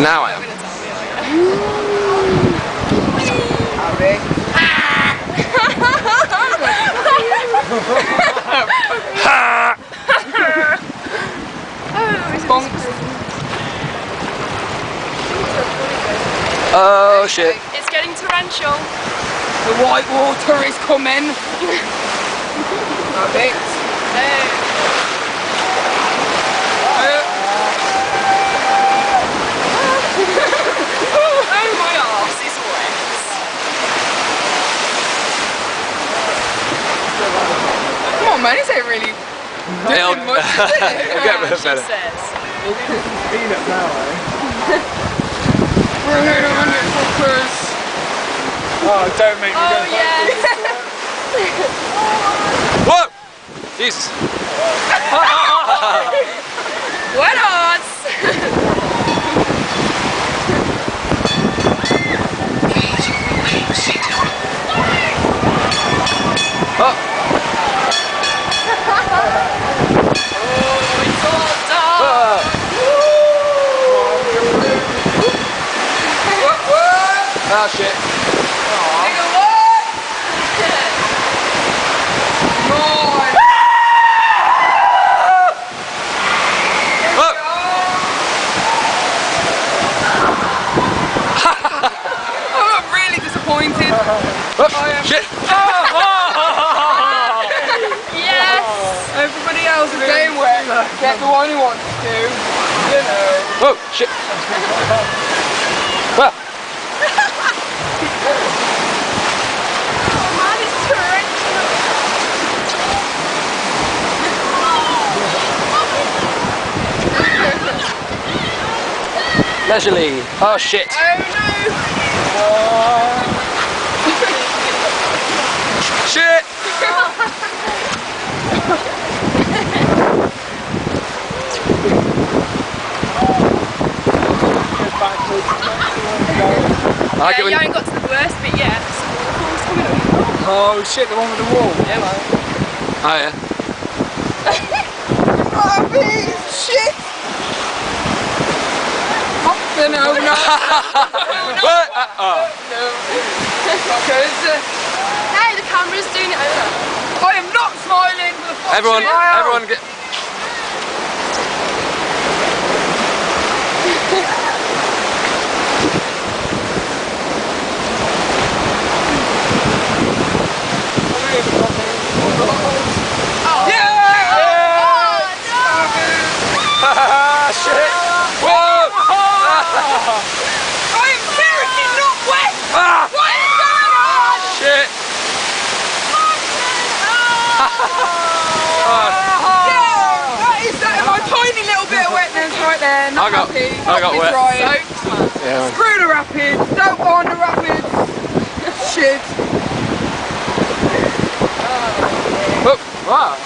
Now I am. Oh shit. It's getting torrential. The white water is coming. A bit. Oh my arse is wet. Come on man, is it really doing much, is it? It'll get a bit better. Peanut now, eh? We're a load of undercookers. Oh, don't make me go back. Yes. Whoa! Jesus. What odds? Oh! It's all dark. Ah shit. Nigga, what? Come on. I'm really disappointed. Shit! Yes. Everybody else is getting wet. Get the one who wants to. You know. Whoa! Shit! Ah. Oh man, it's torrential. Leisurely. Oh shit! Oh Shit! I like it yeah, when you haven't got to the worst bit yet. So the waterfall's coming up. Oh shit, the one with the wall. Yeah, man. Oh yeah. Oh, please, shit! Oh, no, no. What? Oh. No. Because Hey, the camera's doing it over. I am not smiling for the fucking Everyone get. Oh. Yeah! Shit! Whoa! I am seriously not wet! Ah! What is going on? Shit! That is my tiny little bit of wetness right there. Not happy. I got wet. Right. Yeah. Screw the rapids. Don't go on the rapids. Shit. Whoop! Wow!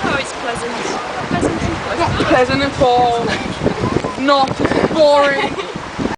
Oh, it's pleasant. Pleasant and pleasant. Not pleasant at all. Not boring.